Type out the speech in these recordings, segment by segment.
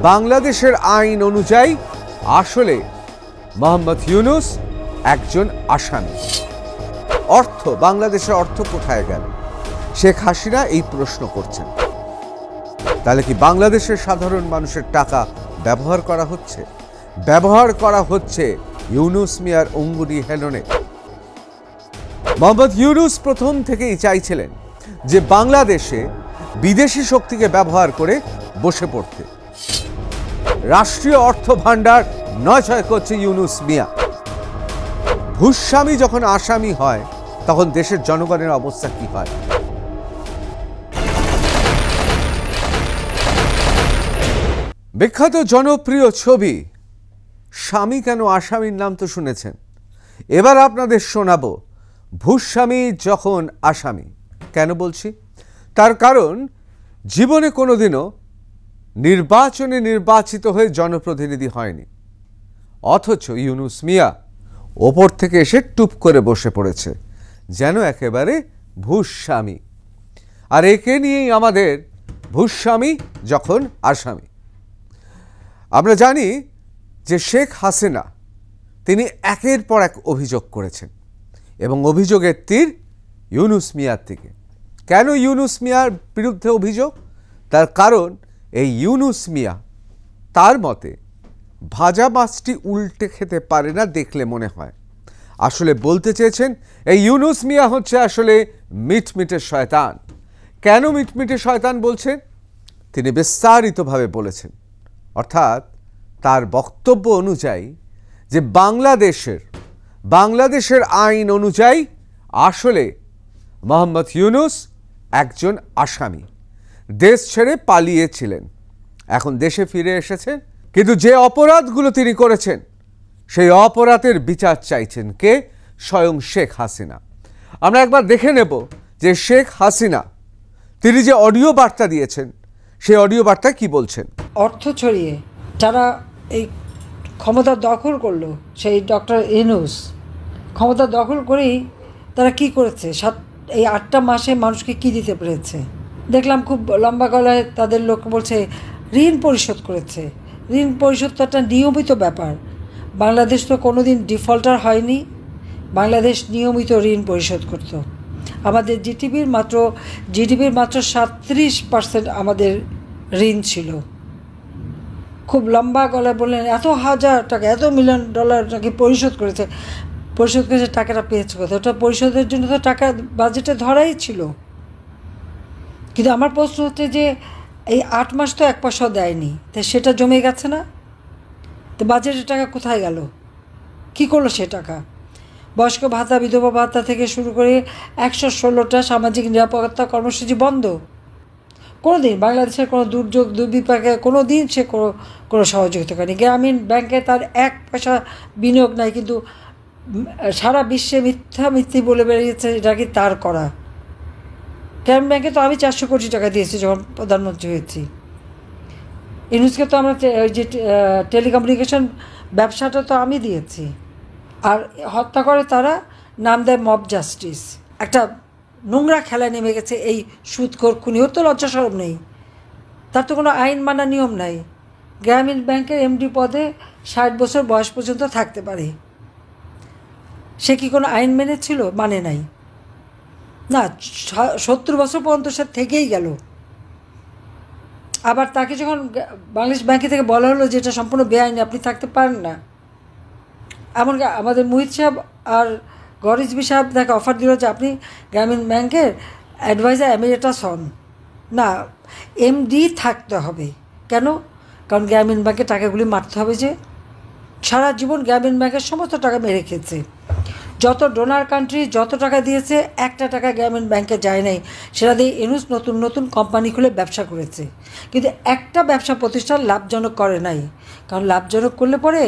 বাংলাদেশের আইন অনুযায়ী আসলে মোহাম্মদ ইউনূস একজন আসামি। অর্থ, বাংলাদেশের অর্থ কোথায় গেল? শেখ হাসিনা এই প্রশ্ন করছেন। তাহলে কি বাংলাদেশের সাধারণ মানুষের টাকা ব্যবহার করা হচ্ছে ইউনূস মিয়ার অঙ্গুরি হেলনে? মোহাম্মদ ইউনূস প্রথম থেকেই চাইছিলেন যে বাংলাদেশে বিদেশি শক্তিকে ব্যবহার করে বসে পড়তে। রাষ্ট্রীয় অর্থ ভাণ্ডার নয় করছে ইউনূস মিয়া। ভূস্বামী যখন আসামি হয় তখন দেশের জনগণের অবস্থা কি হয়? বিখ্যাত জনপ্রিয় ছবি স্বামী কেন আসামির নাম তো শুনেছেন। এবার আপনাদের শোনাবো ভূস্বামী যখন আসামি। কেন বলছি? তার কারণ জীবনে কোনোদিনও নির্বাচনে নির্বাচিত হয়ে জনপ্রতিনিধি হয়নি, অথচ ইউনূস মিয়া ওপর থেকে এসে টুপ করে বসে পড়েছে যেন একেবারে ভূস্বামী। আর একে নিয়েই আমাদের ভূস্বামী যখন আসামি। আমরা জানি যে শেখ হাসিনা তিনি একের পর এক অভিযোগ করেছেন এবং অভিযোগের তীর ইউনূস মিয়ার দিকে। কেন ইউনূস মিয়ার বিরুদ্ধে অভিযোগ? তার কারণ এই ইউনূস মিয়া তার মতে ভাজা মাছটি উল্টে খেতে পারে না দেখলে মনে হয়। আসলে বলতে চেয়েছেন এই ইউনূস মিয়া হচ্ছে আসলে মিটমিটে শয়তান। কেন মিটমিটে শয়তান বলছেন? তিনি বিস্তারিতভাবে বলেছেন। অর্থাৎ তার বক্তব্য অনুযায়ী যে বাংলাদেশের আইন অনুযায়ী আসলে মোহাম্মদ ইউনূস একজন আসামি, দেশ ছেড়ে পালিয়েছিলেন, এখন দেশে ফিরে এসেছেন, কিন্তু যে অপরাধগুলো তিনি করেছেন সেই অপরাধের বিচার চাইছেন কে? স্বয়ং শেখ হাসিনা। আমরা একবার দেখে নেব যে শেখ হাসিনা তিনি যে অডিও বার্তা দিয়েছেন সেই অডিও বার্তা কি বলছেন। অর্থ ছড়িয়ে যারা এই ক্ষমতা দখল করলো, সেই ডক্টর ইউনূস ক্ষমতা দখল করেই তারা কি করেছে, এই 8টা মাসে মানুষকে কি দিতে পেরেছে দেখলাম। খুব লম্বা গলায় তাদের লোক বলছে ঋণ পরিশোধ করেছে। ঋণ পরিশোধ তো একটা নিয়মিত ব্যাপার। বাংলাদেশ তো কোনোদিন ডিফল্টার হয়নি। বাংলাদেশ নিয়মিত ঋণ পরিশোধ করত। আমাদের জিডিপির মাত্র 37% আমাদের ঋণ ছিল। খুব লম্বা গলায় বললেন এত হাজার টাকা, এত মিলিয়ন ডলার নাকি পরিশোধ করেছে। টাকাটা পেয়েছে কোথায়? ওটা পরিশোধের জন্য তো টাকা বাজেটে ধরাই ছিল। কিন্তু আমার প্রশ্ন হচ্ছে যে এই 8 মাস তো 1 পয়সাও দেয়নি, তো সেটা জমে গেছে না? তো বাজেটের টাকা কোথায় গেল? কি করলো সে টাকা? বয়স্ক ভাতা, বিধবা ভাতা থেকে শুরু করে 116টা সামাজিক নিরাপত্তা কর্মসূচি বন্ধ। কোনো দিন বাংলাদেশের কোনো দুর্যোগ দুর্বিপাকে কোনো দিন সে কোনো সহযোগিতা করেনি। গ্রামীণ ব্যাংকে তার 1 পয়সা বিনিয়োগ নাই, কিন্তু সারা বিশ্বে মিথ্যি বলে বেরিয়েছে এটা কি তার করা। গ্রামীণ ব্যাংকে তো আমি 400 কোটি টাকা দিয়েছি যখন প্রধানমন্ত্রী হয়েছি। ইউনূসকে তো আমরা যে টেলিকমিউনিকেশন ব্যবসাটা তো আমি দিয়েছি। আর হত্যা করে তারা, নাম দেয় মব জাস্টিস। একটা নোংরা খেলায় নেমে গেছে এই সুদখোর খুনি। ওর তো লজ্জা শরম নেই, তার তো কোনো আইন মানা নিয়ম নাই। গ্রামীণ ব্যাংকের এমডি পদে 60 বছর বয়স পর্যন্ত থাকতে পারে। সে কি কোনো আইন মেনেছিল? মানে নাই না। 70 বছর পর্যন্ত সে থেকেই গেল। আবার তাকে যখন বাংলাদেশ ব্যাংকে থেকে বলা হলো যে এটা সম্পূর্ণ বেআইনি, আপনি থাকতে পারেন না, এমনকি আমাদের মুহিত সাহেব আর গরিজবি সাহেব তাকে অফার দিল যে আপনি গ্রামীণ ব্যাংকের অ্যাডভাইজার এমিরেটাস হন। না, এমডি থাকতে হবে। কেন? কারণ গ্রামীণ ব্যাংকে টাকাগুলি মারতে হবে। যে সারা জীবন গ্রামীণ ব্যাংকের সমস্ত টাকা মেরে খেয়েছে। যত ডোনার কান্ট্রি যত টাকা দিয়েছে, একটা টাকা গ্রামীণ ব্যাংকে যায় নাই। সেটা দিয়ে ইউনূস নতুন নতুন কোম্পানি খুলে ব্যবসা করেছে, কিন্তু একটা ব্যবসা প্রতিষ্ঠান লাভজনক করে নাই। কারণ লাভজনক করলে পরে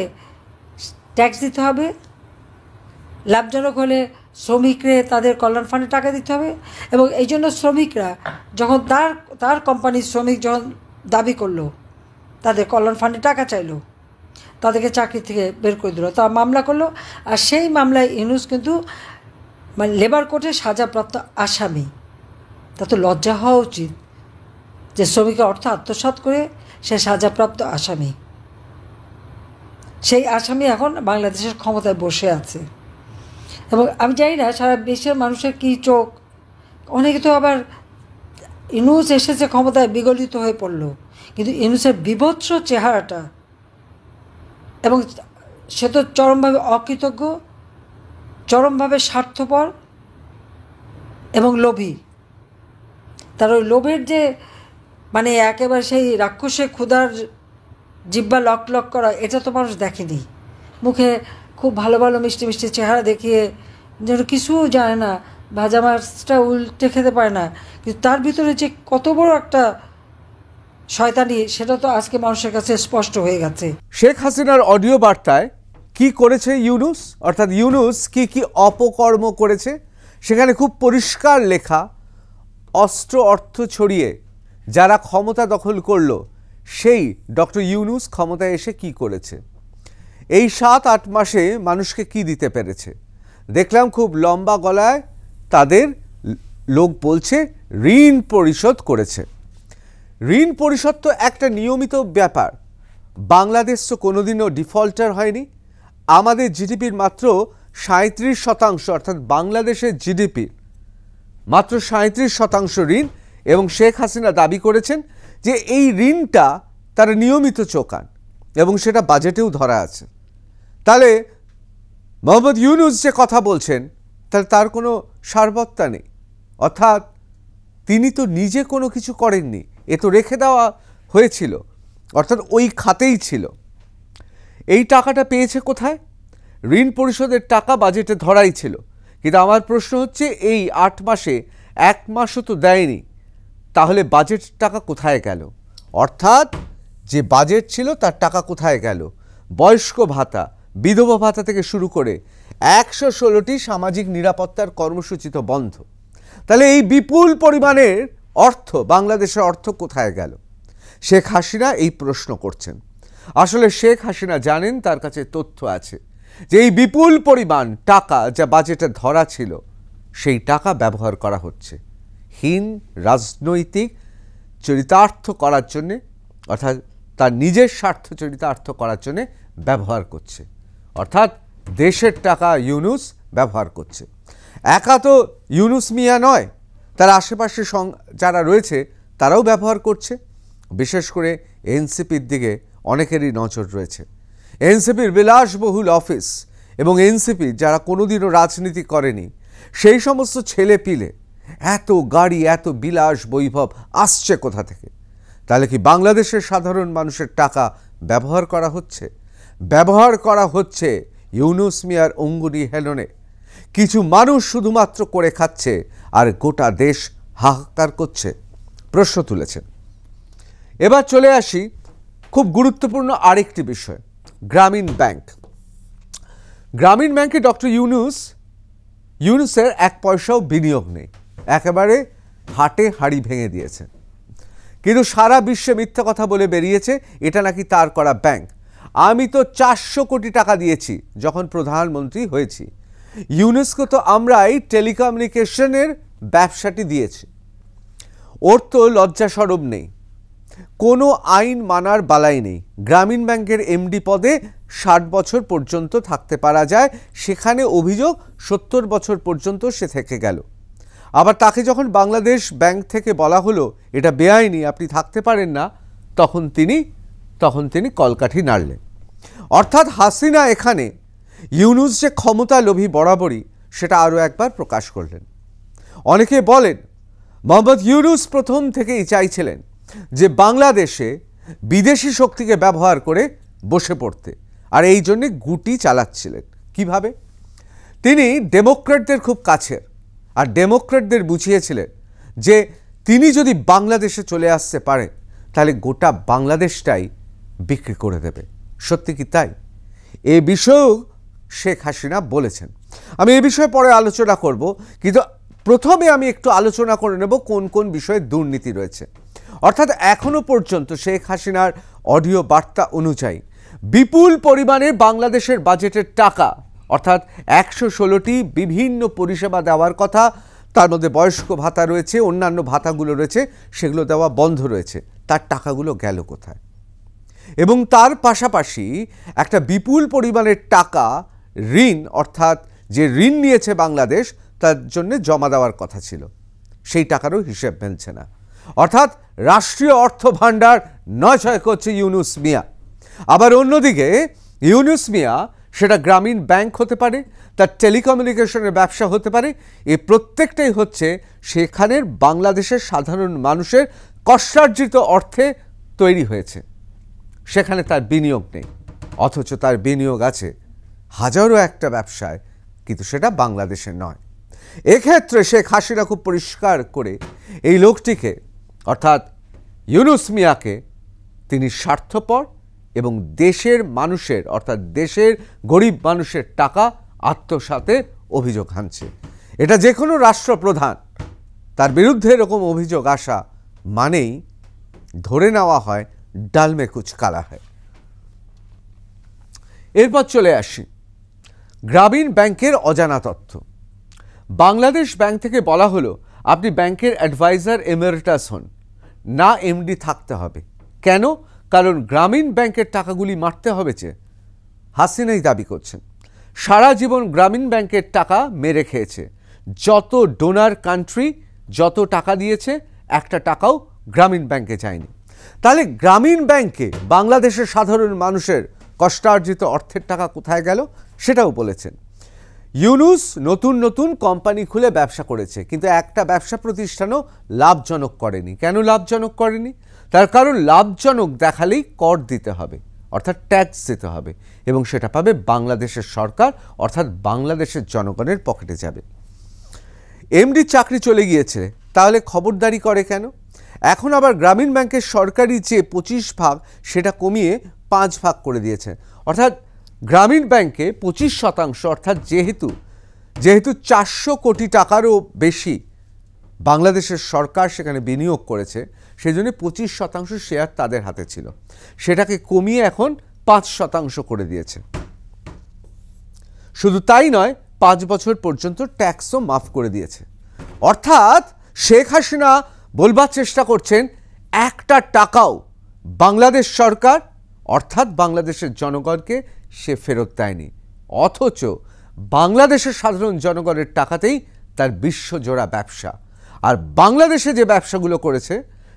ট্যাক্স দিতে হবে। লাভজনক হলে শ্রমিকরে তাদের কল্যাণ ফান্ডে টাকা দিতে হবে। এবং এই জন্য শ্রমিকরা যখন তার কোম্পানির শ্রমিক যখন দাবি করলো, তাদের কল্যাণ ফান্ডে টাকা চাইলো, তাদেরকে চাকরি থেকে বের করে দিল, তা মামলা করলো। আর সেই মামলায় ইউনূস কিন্তু মানে লেবার কোর্টে সাজাপ্রাপ্ত আসামি। তা তো লজ্জা হওয়া উচিত যে শ্রমিকের অর্থ আত্মসাৎ করে সে সাজাপ্রাপ্ত আসামি। সেই আসামি এখন বাংলাদেশের ক্ষমতায় বসে আছে। এবং আমি জানি না সারা দেশের মানুষের কী চোখ, অনেকে তো আবার ইউনূস এসেছে ক্ষমতায় বিগলিত হয়ে পড়ল, কিন্তু ইউনূসের বীভৎস চেহারাটা, এবং সে তো চরমভাবে অকৃতজ্ঞ, চরমভাবে স্বার্থপর এবং লোভী। তার ওই লোভের যে মানে একেবারে সেই রাক্ষসে ক্ষুধার জিব্বা লক লক করা, এটা তো মানুষ দেখেনি। মুখে খুব ভালো ভালো মিষ্টি মিষ্টি চেহারা দেখিয়ে যেন কিছু জানে না, ভাজা মাছটা উল্টে খেতে পারে না, কিন্তু তার ভিতরে যে কত বড় একটা শয়তানি, সেটা তো আজকে মানুষের কাছে স্পষ্ট হয়ে গেছে। শেখ হাসিনার অডিও বার্তায় কি করেছে ইউনূস, অর্থাৎ ইউনূস কি কি অপকর্ম করেছে, সেখানে খুব পরিষ্কার লেখা, অস্ত্র অর্থ ছড়িয়ে যারা ক্ষমতা দখল করলো সেই ডক্টর ইউনূস ক্ষমতায় এসে কি করেছে, এই 7-8 মাসে মানুষকে কি দিতে পেরেছে। দেখলাম খুব লম্বা গলায় তাদের লোক বলছে ঋণ পরিশোধ করেছে। ঋণ পরিশোধ তো একটা নিয়মিত ব্যাপার। বাংলাদেশ তো কোনোদিনও ডিফল্টার হয়নি। আমাদের জিডিপির মাত্র 37%, অর্থাৎ বাংলাদেশের জিডিপির মাত্র 37% ঋণ, এবং শেখ হাসিনা দাবি করেছেন যে এই ঋণটা তারা নিয়মিত চোকান এবং সেটা বাজেটেও ধরা আছে। তাহলে মোহাম্মদ ইউনূস যে কথা বলছেন তাহলে তার কোনো সারবত্তা নেই, অর্থাৎ তিনি তো নিজে কোনো কিছু করেননি, এ তো রেখে দেওয়া হয়েছিল, অর্থাৎ ওই খাতেই ছিল। এই টাকাটা পেয়েছে কোথায়? ঋণ পরিশোধের টাকা বাজেটে ধরাই ছিল, কিন্তু আমার প্রশ্ন হচ্ছে এই 8 মাসে 1 মাসও তো দেয়নি, তাহলে বাজেট টাকা কোথায় গেল? অর্থাৎ যে বাজেট ছিল তার টাকা কোথায় গেল? বয়স্ক ভাতা, বিধবা ভাতা থেকে শুরু করে 116টি সামাজিক নিরাপত্তার কর্মসূচি তো বন্ধ। তাহলে এই বিপুল পরিমাণের অর্থ, বাংলাদেশের অর্থ কোথায় গেল? শেখ হাসিনা এই প্রশ্ন করছেন। আসলে শেখ হাসিনা জানেন, তার কাছে তথ্য আছে যে এই বিপুল পরিমাণ টাকা যা বাজেটে ধরা ছিল সেই টাকা ব্যবহার করা হচ্ছে হীন রাজনৈতিক চরিতার্থ করার জন্যে, অর্থাৎ তার নিজের স্বার্থ চরিতার্থ করার জন্যে ব্যবহার করছে। অর্থাৎ দেশের টাকা ইউনূস ব্যবহার করছে। একা তো ইউনূস মিয়া নয়, তার আশেপাশে যারা রয়েছে তারাও ব্যবহার করছে। বিশেষ করে এনসিপির দিকে অনেকেরই নজর রয়েছে। এনসিপির বিলাসবহুল অফিস এবং এনসিপি যারা কোনোদিনও রাজনীতি করেনি সেই সমস্ত ছেলে পিলে এত গাড়ি, এত বিলাস বৈভব আসছে কোথা থেকে? তাহলে কি বাংলাদেশের সাধারণ মানুষের টাকা ব্যবহার করা হচ্ছে? ব্যবহার করা হচ্ছে ইউনূস মিয়ার অঙ্গুলি হেলনে। কিছু মানুষ শুধুমাত্র করে খাচ্ছে আর গোটা দেশ হাহাকার করছে, প্রশ্ন তুলেছেন। এবার চলে আসি খুব গুরুত্বপূর্ণ আরেকটি বিষয়, গ্রামীণ ব্যাংক। গ্রামীণ ব্যাংকে ডক্টর ইউনূসের 1 পয়সাও বিনিয়োগ নেই, একেবারে হাটে হাড়ি ভেঙে দিয়েছে। কিন্তু সারা বিশ্বে মিথ্যা কথা বলে বেরিয়েছে এটা নাকি তার করা ব্যাংক। আমি তো 400 কোটি টাকা দিয়েছি যখন প্রধানমন্ত্রী হয়েছি। ইউনেস্কো তো আমরাই টেলিকমিউনিকেশনের ব্যবসাটি দিয়েছি। ওর তো লজ্জা সরব নেই, কোনো আইন মানার বালাই নেই। গ্রামীণ ব্যাংকের এমডি পদে 60 বছর পর্যন্ত থাকতে পারা যায়, সেখানে অভিযোগ 70 বছর পর্যন্ত সে থেকে গেল। আবার তাকে যখন বাংলাদেশ ব্যাংক থেকে বলা হলো এটা বেআইনি, আপনি থাকতে পারেন না, তখন তিনি কলকাঠি নাড়লেন। অর্থাৎ হাসিনা এখানে ইউনূস যে ক্ষমতা লোভী বরাবরই সেটা আরও একবার প্রকাশ করলেন। অনেকে বলেন মোহাম্মদ ইউনূস প্রথম থেকেই চাইছিলেন যে বাংলাদেশে বিদেশি শক্তিকে ব্যবহার করে বসে পড়তে, আর এই জন্যে গুটি চালাচ্ছিলেন। কিভাবে? তিনি ডেমোক্র্যাটদের খুব কাছের, আর ডেমোক্র্যাটদের বুঝিয়েছিলেন যে তিনি যদি বাংলাদেশে চলে আসতে পারেন তাহলে গোটা বাংলাদেশটাই বিক্রি করে দেবে। সত্যি কি তাই? এ বিষয়েও শেখ হাসিনা বলেছেন। আমি এই বিষয়ে পরে আলোচনা করব, কিন্তু প্রথমে আমি একটু আলোচনা করে নেব কোন কোন বিষয়ে দুর্নীতি রয়েছে। অর্থাৎ এখনো পর্যন্ত শেখ হাসিনার অডিও বার্তা অনুযায়ী বিপুল পরিমাণে বাংলাদেশের বাজেটের টাকা, অর্থাৎ 116টি বিভিন্ন পরিষেবা দেওয়ার কথা, তার মধ্যে বয়স্ক ভাতা রয়েছে, অন্যান্য ভাতাগুলো রয়েছে, সেগুলো দেওয়া বন্ধ রয়েছে। তার টাকাগুলো গেল কোথায়? এবং তার পাশাপাশি একটা বিপুল পরিমাণের টাকা ঋণ, অর্থাৎ যে ঋণ নিয়েছে বাংলাদেশ তার জন্য জমা দেওয়ার কথা ছিল, সেই টাকারও হিসেব মেলছে না। অর্থাৎ রাষ্ট্রীয় অর্থ ভাণ্ডার নয়ছয় করছে ইউনুস মিয়া। আবার অন্যদিকে ইউনুস মিয়া সেটা গ্রামীণ ব্যাংক হতে পারে, তার টেলিকমিউনিকেশনের ব্যবসা হতে পারে, এই প্রত্যেকটাই হচ্ছে সেখানের বাংলাদেশের সাধারণ মানুষের কষ্টার্জিত অর্থে তৈরি হয়েছে। সেখানে তার বিনিয়োগ নেই, অথচ তার বিনিয়োগ আছে হাজারো একটা ব্যবসায়, কিন্তু সেটা বাংলাদেশের নয়। এক্ষেত্রে শেখ হাসিনা খুব পরিষ্কার করে এই লোকটিকে, অর্থাৎ ইউনুস মিয়াকে, তিনি স্বার্থপর এবং দেশের মানুষের, অর্থাৎ দেশের গরিব মানুষের টাকা আত্মসাতে অভিযোগ আনছে। এটা যে কোনো রাষ্ট্রপ্রধান, তার বিরুদ্ধে এরকম অভিযোগ আসা মানেই ধরে নেওয়া হয় ডাল মে কুছ কালা হয়। এরপর চলে আসি গ্রামীণ ব্যাংকের অজানা তথ্য। বাংলাদেশ ব্যাংক থেকে বলা হলো আপনি ব্যাংকের অ্যাডভাইজার এমেরিটাস হন, না এমডি থাকতে হবে। কেন? কারণ গ্রামীণ ব্যাংকের টাকাগুলি মারতে হবে যে হাসিনাই দাবি করছেন। সারা জীবন গ্রামীণ ব্যাংকের টাকা মেরে খেয়েছে। যত ডোনার কান্ট্রি যত টাকা দিয়েছে, একটা টাকাও গ্রামীণ ব্যাংকে যায়নি। তাহলে গ্রামীণ ব্যাংকে বাংলাদেশের সাধারণ মানুষের কষ্টার্জিত অর্থের টাকা কোথায় গেল সেটাও বলেছেন। ইউনুস নতুন নতুন কোম্পানি খুলে ব্যবসা করেছে, কিন্তু একটা ব্যবসা প্রতিষ্ঠানও লাভজনক করেনি। কেন লাভজনক করেনি? তার কারণ লাভজনক দেখালেই কর দিতে হবে, অর্থাৎ ট্যাক্স দিতে হবে, এবং সেটা পাবে বাংলাদেশের সরকার, অর্থাৎ বাংলাদেশের জনগণের পকেটে যাবে। এমডি চাকরি চলে গিয়েছে, তাহলে খবরদারি করে কেন? এখন আবার গ্রামীণ ব্যাংকের সরকারি যে 25 ভাগ সেটা কমিয়ে 5 ভাগ করে দিয়েছে। অর্থাৎ গ্রামীণ ব্যাংকে 25%, অর্থাৎ যেহেতু 400 কোটি টাকারও বেশি বাংলাদেশের সরকার সেখানে বিনিয়োগ করেছে, সেই জন্য 25% শেয়ার তাদের হাতে ছিল, সেটাকে কমিয়ে এখন 5% করে দিয়েছে। শুধু তাই নয়, 5 বছর পর্যন্ত ট্যাক্সও মাফ করে দিয়েছে। অর্থাৎ শেখ হাসিনা বলবার চেষ্টা করছেন একটা টাকাও বাংলাদেশ সরকার, অর্থাৎ বাংলাদেশের জনগণকে সে ফেরত দেয়নি, অথচ বাংলাদেশের সাধারণ জনগণের টাকাতেই তার বিশ্বজোড়া ব্যবসা। আর বাংলাদেশে যে ব্যবসাগুলো করেছে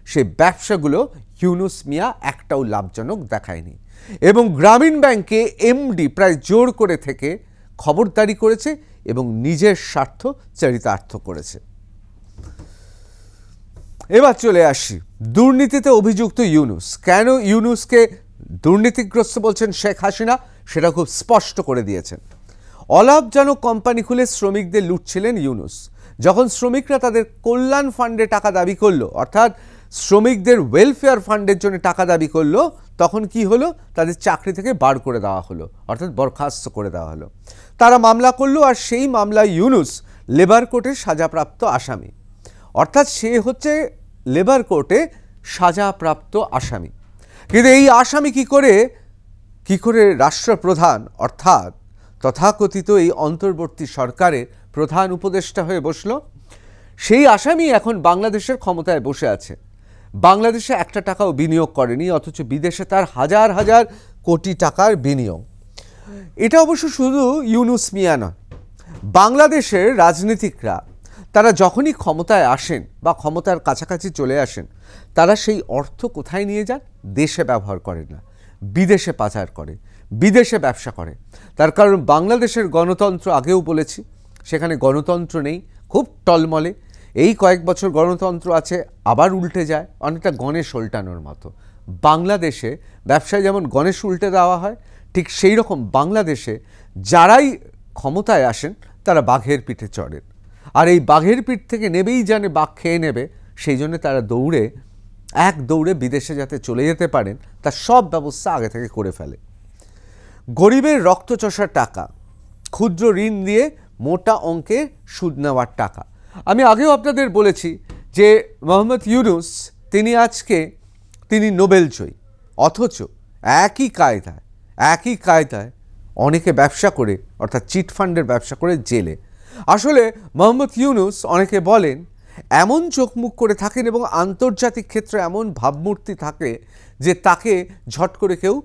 সেই ব্যবসাগুলো ইউনুস মিয়া একটাও লাভজনক দেখায়নি, এবং গ্রামীণ ব্যাংকে এমডি প্রায় জোর করে থেকে খবরদারি করেছে এবং নিজের স্বার্থ চরিতার্থ করেছে। এবার চলে আসি দুর্নীতিতে অভিযুক্ত ইউনুস। কেন ইউনুসকে দুর্নীতিগ্রস্ত বলছেন শেখ হাসিনা সেটা খুব স্পষ্ট করে দিয়েছেন। অলাভজনক কোম্পানি খুলে শ্রমিকদের লুটছিলেন ইউনুস। যখন শ্রমিকরা তাদের কল্যাণ ফান্ডে টাকা দাবি করলো, অর্থাৎ শ্রমিকদের ওয়েলফেয়ার ফান্ডের জন্য টাকা দাবি করলো, তখন কি হলো? তাদের চাকরি থেকে বার করে দেওয়া হলো, অর্থাৎ বরখাস্ত করে দেওয়া হলো। তারা মামলা করলো, আর সেই মামলায় ইউনুস লেবার কোর্টের সাজাপ্রাপ্ত আসামি। অর্থাৎ সে হচ্ছে লেবার কোর্টে সাজাপ্রাপ্ত আসামি। কিন্তু এই আসামি কি করে রাষ্ট্রপ্রধান, অর্থাৎ তথাকথিত এই অন্তর্বর্তী সরকারের প্রধান উপদেষ্টা হয়ে বসলো? সেই আসামি এখন বাংলাদেশের ক্ষমতায় বসে আছে। বাংলাদেশে একটা টাকাও বিনিয়োগ করেনি, অথচ বিদেশে তার হাজার হাজার কোটি টাকার বিনিয়োগ। এটা অবশ্য শুধু ইউনুস মিয়া নয়, বাংলাদেশের রাজনীতিকরা তারা যখনই ক্ষমতায় আসেন বা ক্ষমতার কাছাকাছি চলে আসেন, তারা সেই অর্থ কোথায় নিয়ে যান? দেশে ব্যবহার করেন না, বিদেশে পাচার করে, বিদেশে ব্যবসা করে। তার কারণ বাংলাদেশের গণতন্ত্র, আগেও বলেছি, সেখানে গণতন্ত্র নেই, খুব টলমলে। এই কয়েক বছর গণতন্ত্র আছে, আবার উল্টে যায়, অনেকটা গণেশ উল্টানোর মতো। বাংলাদেশে ব্যবসায় যেমন গণেশ উল্টে দেওয়া হয়, ঠিক সেই রকম বাংলাদেশে যারাই ক্ষমতায় আসেন তারা বাঘের পিঠে চড়েন, আর এই বাঘের পিঠ থেকে নেবেই জানে বাঘ খেয়ে নেবে, সেই জন্য তারা দৌড়ে বিদেশে যাতে চলে যেতে পারেন তার সব ব্যবস্থা আগে থেকে করে ফেলে। গরিবের রক্তচষার টাকা, ক্ষুদ্র ঋণ দিয়ে মোটা অঙ্কের সুদ নেওয়ার টাকা। আমি আগেও আপনাদের বলেছি যে মোহাম্মদ ইউনুস তিনি নোবেল জয়ী, অথচ একই কায়দায় অনেকে ব্যবসা করে, অর্থাৎ চিট ফান্ডের ব্যবসা করে জেলে। আসলে মোহাম্মদ ইউনুস, অনেকে বলেন, এমন চোখ মুখ করে থাকেন এবং আন্তর্জাতিক ক্ষেত্রে এমন ভাবমূর্তি থাকে যে তাকে ঝট করে কেউ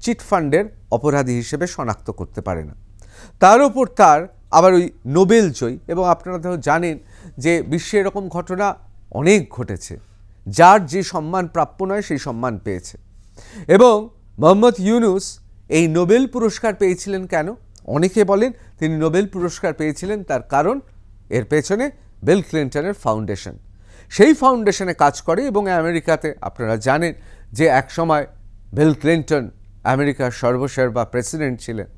চিটফান্ডের অপরাধী হিসেবে শনাক্ত করতে পারে না। তার ওপর তার আবার ওই নোবেল জয়ী, এবং আপনারা তো জানেন যে বিশ্বে এরকম ঘটনা অনেক ঘটেছে, যার যে সম্মান প্রাপ্য নয় সেই সম্মান পেয়েছে। এবং মোহাম্মদ ইউনুস এই নোবেল পুরস্কার পেয়েছিলেন কেন? অনেকে বলেন তিনি নোবেল পুরস্কার পেয়েছিলেন তার কারণ এর পেছনে বিল ক্লিন্টনের ফাউন্ডেশন। সেই ফাউন্ডেশনে কাজ করে এবং আমেরিকাতে আপনারা জানেন যে একসময় বিল ক্লিন্টন আমেরিকার সর্বসেরা প্রেসিডেন্ট ছিলেন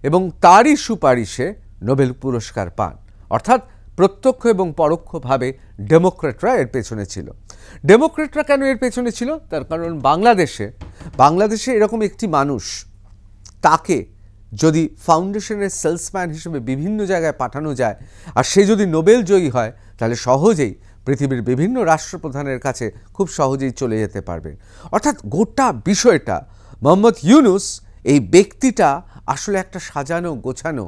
এবং তারই সুপারিশে নোবেল পুরস্কার পান। অর্থাৎ প্রত্যক্ষ এবং পরোক্ষভাবে ডেমোক্রেটরা এর পেছনে ছিল। ডেমোক্রেটরা কেন এর পেছনে ছিল? তার কারণ বাংলাদেশে এরকম একটি মানুষ, তাকে যদি ফাউন্ডেশনের সেলসম্যান হিসেবে বিভিন্ন জায়গায় পাঠানো যায় আর সে যদি নোবেল জয়ী হয়, তাহলে সহজেই পৃথিবীর বিভিন্ন রাষ্ট্রপ্রধানের কাছে খুব সহজেই চলে যেতে পারবেন। অর্থাৎ গোটা বিষয়টা মোহাম্মদ ইউনুস এই ব্যক্তিটা আসলে একটা সাজানো গোছানো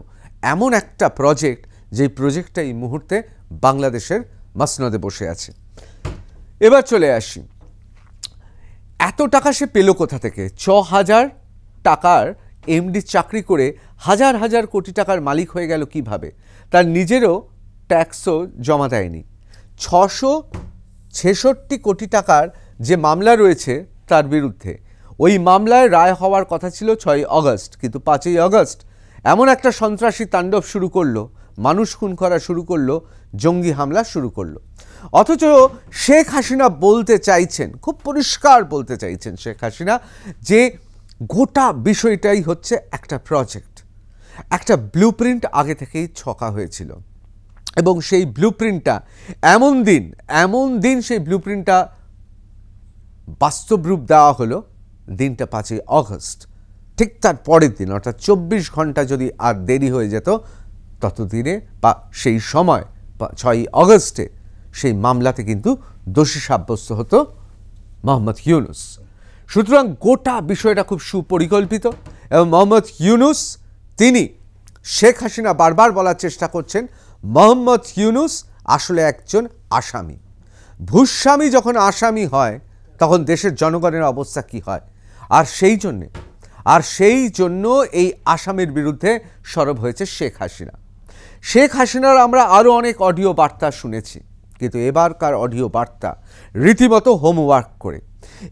এমন একটা প্রজেক্ট, যেই প্রজেক্টটা এই মুহূর্তে বাংলাদেশের মসনদে বসে আছে। এবার চলে আসি, এত টাকা সে পেল কোথা থেকে? ৬,০০০ টাকার এমডি চাকরি করে হাজার হাজার কোটি টাকার মালিক হয়ে গেল কিভাবে? তার নিজেরও ট্যাক্সও জমা দেয়নি। ৬৬৬ কোটি টাকার যে মামলা রয়েছে তার বিরুদ্ধে, ওই মামলায় রায় হওয়ার কথা ছিল ৬ই আগস্ট, কিন্তু ৫ই আগস্ট এমন একটা সন্ত্রাসী তাণ্ডব শুরু করলো, মানুষ খুন করা শুরু করলো, জঙ্গি হামলা শুরু করলো। অথচ শেখ হাসিনা বলতে চাইছেন, খুব পরিষ্কার বলতে চাইছেন শেখ হাসিনা, যে গোটা বিষয়টাই হচ্ছে একটা প্রজেক্ট, একটা ব্লুপ্রিন্ট আগে থেকেই ছকা হয়েছিল এবং সেই ব্লুপ্রিন্টটা এমন দিন সেই ব্লুপ্রিন্টটা বাস্তব রূপ দেওয়া হলো, দিনটা ৫ই আগস্ট। ঠিক তার পরের দিন, অর্থাৎ ২৪ ঘন্টা যদি আর দেরি হয়ে যেত, ততদিনে বা সেই সময় ৬ই আগস্টে সেই মামলাতে কিন্তু দোষী সাব্যস্ত হতো মোহাম্মদ ইউনুস। সুতরাং গোটা বিষয়টা খুব সুপরিকল্পিত এবং মোহাম্মদ ইউনুস, তিনি শেখ হাসিনা বারবার বলার চেষ্টা করছেন মোহাম্মদ ইউনুস আসলে একজন আসামি। ভূস্বামী যখন আসামি হয় তখন দেশের জনগণের অবস্থা কি হয়? আর সেই জন্য এই আসামির বিরুদ্ধে সরব হয়েছে শেখ হাসিনা। শেখ হাসিনার আমরা আরও অনেক অডিও বার্তা শুনেছি, কিন্তু এবারকার অডিও বার্তা রীতিমতো হোমওয়ার্ক করে,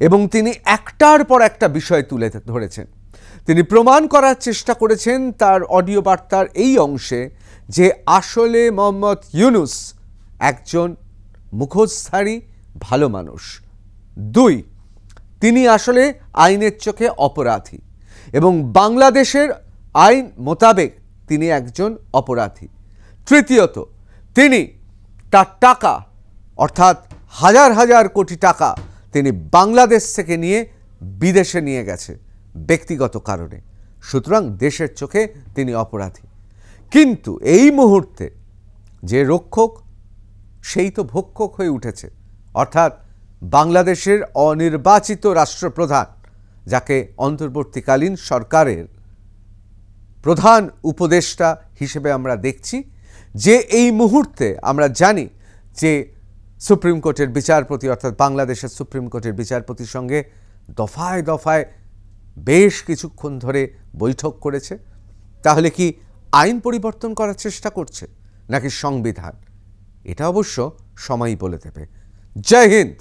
এবং তিনি একটার পর একটা বিষয় তুলে ধরেছেন। তিনি প্রমাণ করার চেষ্টা করেছেন তার অডিও বার্তার এই অংশে যে আসলে মোহাম্মদ ইউনুস একজন মুখোশধারী ভালো মানুষ। ২, তিনি আসলে আইনের চোখে অপরাধী এবং বাংলাদেশের আইন মোতাবেক তিনি একজন অপরাধী। তৃতীয়ত, তিনি তার টাকা, অর্থাৎ হাজার হাজার কোটি টাকা তিনি বাংলাদেশ থেকে নিয়ে বিদেশে নিয়ে গেছে ব্যক্তিগত কারণে। সুতরাং দেশের চোখে তিনি অপরাধী। কিন্তু এই মুহূর্তে যে রক্ষক, সেই তো ভক্ষক হয়ে উঠেছে, অর্থাৎ বাংলাদেশের অনির্বাচিত রাষ্ট্রপ্রধান, যাকে অন্তর্বর্তীকালীন সরকারের প্রধান উপদেষ্টা হিসেবে আমরা দেখছি, যে এই মুহূর্তে আমরা জানি যে সুপ্রিম কোর্টের বিচারপতি, অর্থাৎ বাংলাদেশের সুপ্রিম কোর্টের বিচারপতির সঙ্গে দফায় দফায় বেশ কিছুক্ষণ ধরে বৈঠক করেছে। তাহলে কি আইন পরিবর্তন করার চেষ্টা করছে নাকি সংবিধান? এটা অবশ্য সময়ই বলে দেবে। জয় হিন্দ।